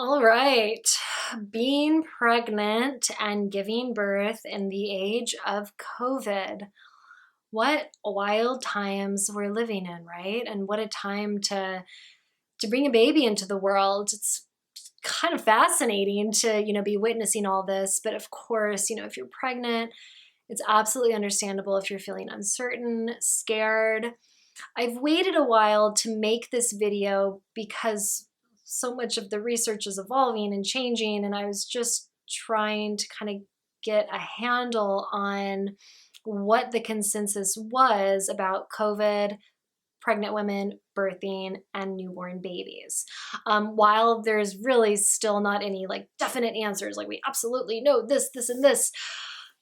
All right. Being pregnant and giving birth in the age of COVID. What wild times we're living in, right? And what a time to bring a baby into the world. It's kind of fascinating to, be witnessing all this, but of course, if you're pregnant, it's absolutely understandable if you're feeling uncertain, scared. I've waited a while to make this video because so much of the research is evolving and changing, and I was just trying to kind of get a handle on what the consensus was about COVID, pregnant women, birthing, and newborn babies. While there's really still not any like definite answers, like we absolutely know this, this, and this,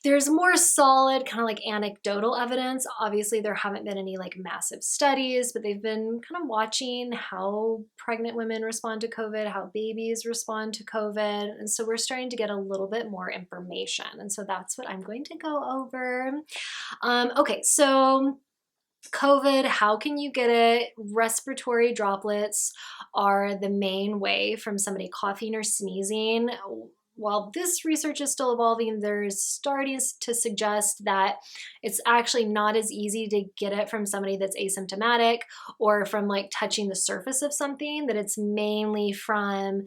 there's more solid kind of like anecdotal evidence. Obviously, there haven't been any like massive studies, but they've been kind of watching how pregnant women respond to COVID, how babies respond to COVID. And so we're starting to get a little bit more information. And so that's what I'm going to go over. Okay, so COVID, how can you get it? Respiratory droplets are the main way from somebody coughing or sneezing. While this research is still evolving, there's starting to suggest that it's actually not as easy to get it from somebody that's asymptomatic or from like touching the surface of something, that it's mainly from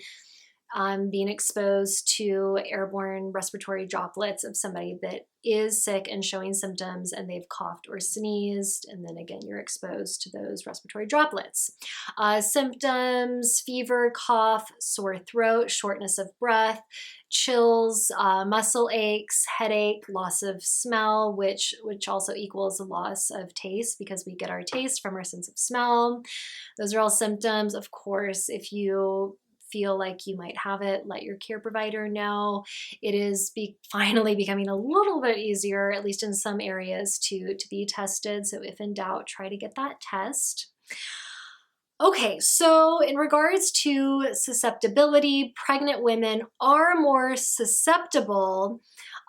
being exposed to airborne respiratory droplets of somebody that is sick and showing symptoms and they've coughed or sneezed, and then again you're exposed to those respiratory droplets. Symptoms: fever, cough, sore throat, shortness of breath, chills, muscle aches, headache, loss of smell, which also equals a loss of taste because we get our taste from our sense of smell. Those are all symptoms. Of course, if you feel like you might have it, let your care provider know. It is finally becoming a little bit easier, at least in some areas, to be tested. So if in doubt, try to get that test. Okay, so in regards to susceptibility, pregnant women are more susceptible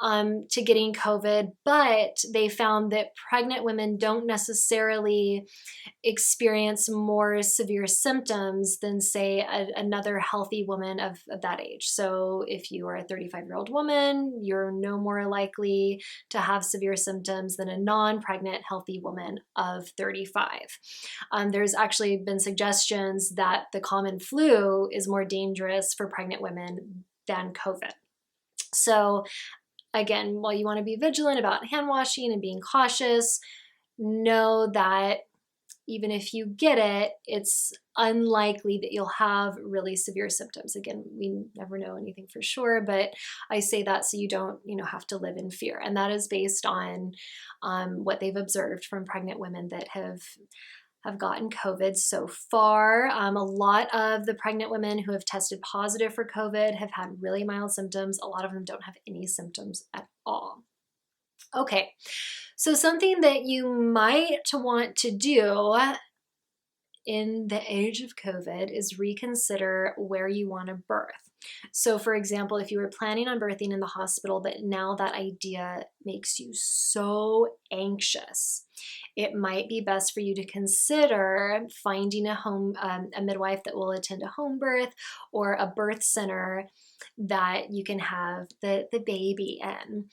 to getting COVID, but they found that pregnant women don't necessarily experience more severe symptoms than, say, another healthy woman of that age. So if you are a 35-year-old woman, you're no more likely to have severe symptoms than a non-pregnant healthy woman of 35. There's actually been suggestions that the common flu is more dangerous for pregnant women than COVID. So again, while you want to be vigilant about hand washing and being cautious, know that even if you get it, it's unlikely that you'll have really severe symptoms. Again, we never know anything for sure, but I say that so you don't, have to live in fear. And that is based on what they've observed from pregnant women that have gotten COVID so far. A lot of the pregnant women who have tested positive for COVID have had really mild symptoms. A lot of them don't have any symptoms at all. Okay, so something that you might want to do in the age of COVID is reconsider where you want to birth. So for example, if you were planning on birthing in the hospital, but now that idea makes you so anxious, it might be best for you to consider finding a midwife that will attend a home birth or a birth center that you can have the baby in.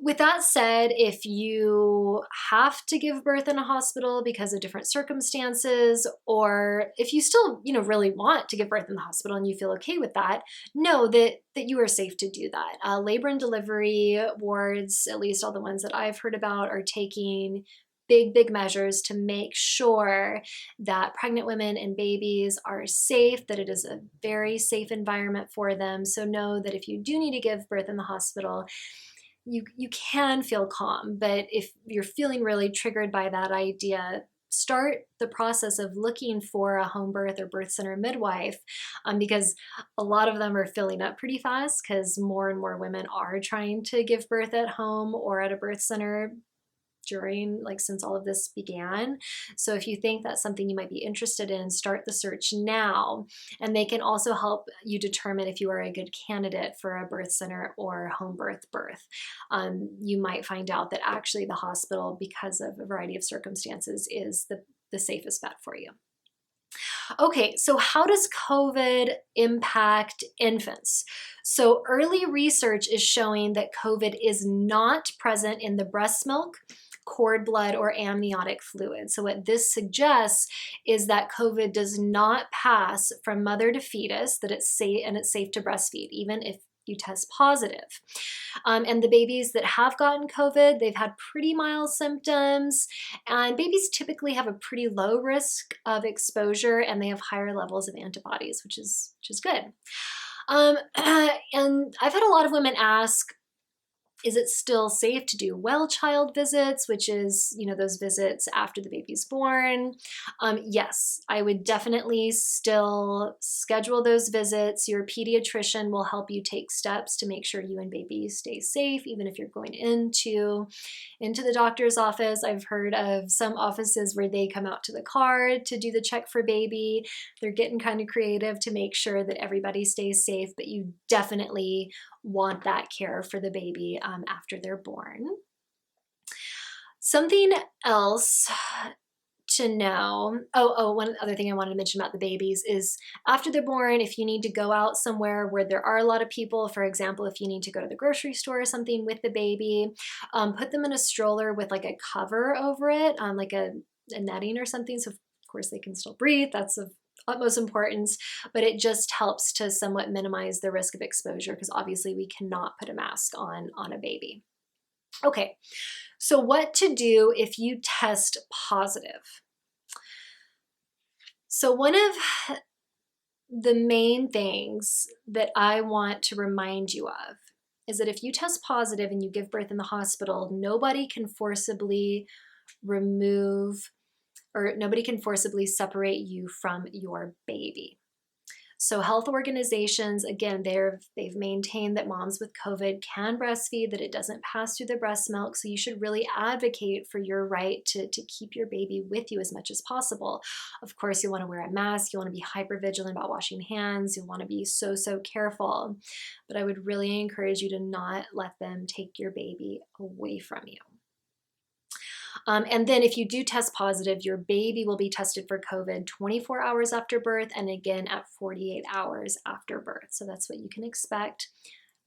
With that said, if you have to give birth in a hospital because of different circumstances, or if you still, really want to give birth in the hospital and you feel okay with that, know that you are safe to do that. Labor and delivery wards, at least all the ones that I've heard about, are taking big measures to make sure that pregnant women and babies are safe, that it is a very safe environment for them. So know that if you do need to give birth in the hospital, you can feel calm, but if you're feeling really triggered by that idea, start the process of looking for a home birth or birth center midwife, because a lot of them are filling up pretty fast because more and more women are trying to give birth at home or at a birth center since all of this began. So if you think that's something you might be interested in, start the search now. And they can also help you determine if you are a good candidate for a birth center or home birth. You might find out that actually the hospital, because of a variety of circumstances, is the safest bet for you. Okay, so how does COVID impact infants? So early research is showing that COVID is not present in the breast milk, cord blood, or amniotic fluid. So what this suggests is that COVID does not pass from mother to fetus, that it's safe and it's safe to breastfeed, even if you test positive. And the babies that have gotten COVID, they've had pretty mild symptoms, and babies typically have a pretty low risk of exposure, and they have higher levels of antibodies, which is good. And I've had a lot of women ask, is it still safe to do well child visits, which is, those visits after the baby's born? Yes, I would definitely still schedule those visits. Your pediatrician will help you take steps to make sure you and baby stay safe, even if you're going into the doctor's office. I've heard of some offices where they come out to the car to do the check for baby. They're getting kind of creative to make sure that everybody stays safe, but you definitely want that care for the baby after they're born. Something else to know. One other thing I wanted to mention about the babies is after they're born, if you need to go out somewhere where there are a lot of people, for example, if you need to go to the grocery store or something with the baby, put them in a stroller with like a cover over it, like a netting or something. So of course they can still breathe. That's of utmost importance, but it just helps to somewhat minimize the risk of exposure because obviously we cannot put a mask on a baby. Okay, so what to do if you test positive? So one of the main things that I want to remind you of is that if you test positive and you give birth in the hospital, nobody can forcibly remove or nobody can forcibly separate you from your baby. So health organizations, again, they've maintained that moms with COVID can breastfeed, that it doesn't pass through the breast milk. So you should really advocate for your right to keep your baby with you as much as possible. Of course, you want to wear a mask. You want to be hyper vigilant about washing hands. You want to be so careful. But I would really encourage you to not let them take your baby away from you. And then if you do test positive, your baby will be tested for COVID 24 hours after birth and again at 48 hours after birth. So that's what you can expect.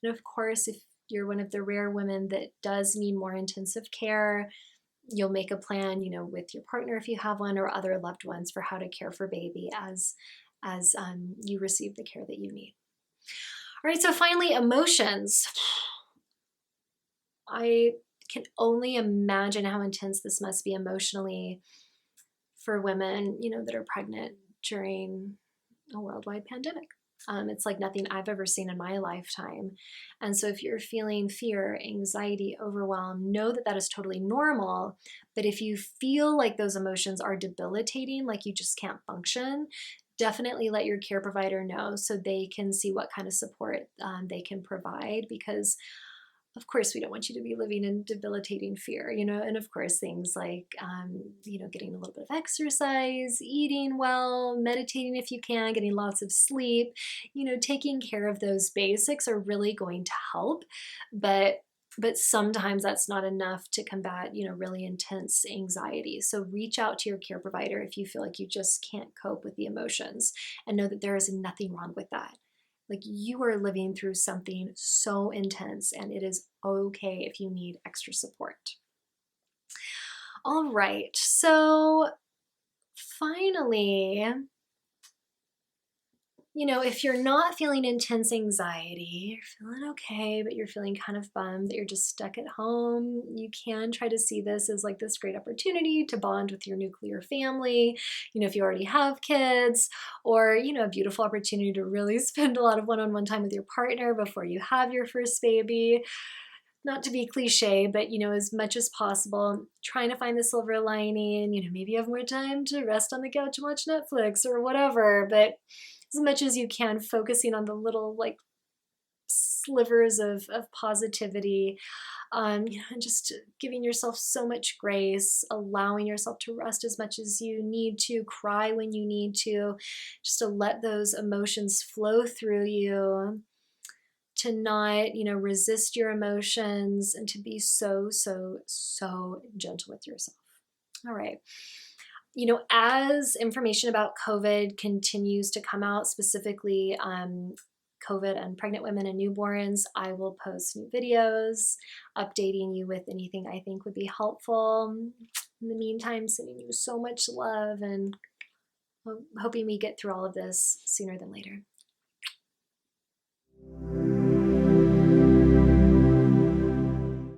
And of course, if you're one of the rare women that does need more intensive care, you'll make a plan, with your partner if you have one or other loved ones for how to care for baby as you receive the care that you need. All right, so finally, emotions. I can only imagine how intense this must be emotionally for women, that are pregnant during a worldwide pandemic. It's like nothing I've ever seen in my lifetime. And so if you're feeling fear, anxiety, overwhelm, know that that is totally normal. But if you feel like those emotions are debilitating, like you just can't function, definitely let your care provider know so they can see what kind of support they can provide, because of course, we don't want you to be living in debilitating fear, and of course, things like, getting a little bit of exercise, eating well, meditating if you can, getting lots of sleep, taking care of those basics are really going to help. But sometimes that's not enough to combat, really intense anxiety. So reach out to your care provider if you feel like you just can't cope with the emotions, and know that there is nothing wrong with that. Like, you are living through something so intense, and it is okay if you need extra support. All right, so finally, if you're not feeling intense anxiety, you're feeling okay, but you're feeling kind of bummed that you're just stuck at home, you can try to see this as like this great opportunity to bond with your nuclear family, if you already have kids, or, a beautiful opportunity to really spend a lot of one-on-one time with your partner before you have your first baby. Not to be cliche, but, as much as possible, trying to find the silver lining, maybe you have more time to rest on the couch and watch Netflix or whatever, but as much as you can, focusing on the little like slivers of positivity, and just giving yourself so much grace, allowing yourself to rest as much as you need to, cry when you need to, just to let those emotions flow through you, to not, resist your emotions, and to be so gentle with yourself. All right. As information about COVID continues to come out, specifically COVID and pregnant women and newborns, I will post new videos, updating you with anything I think would be helpful. In the meantime, sending you so much love and hoping we get through all of this sooner than later.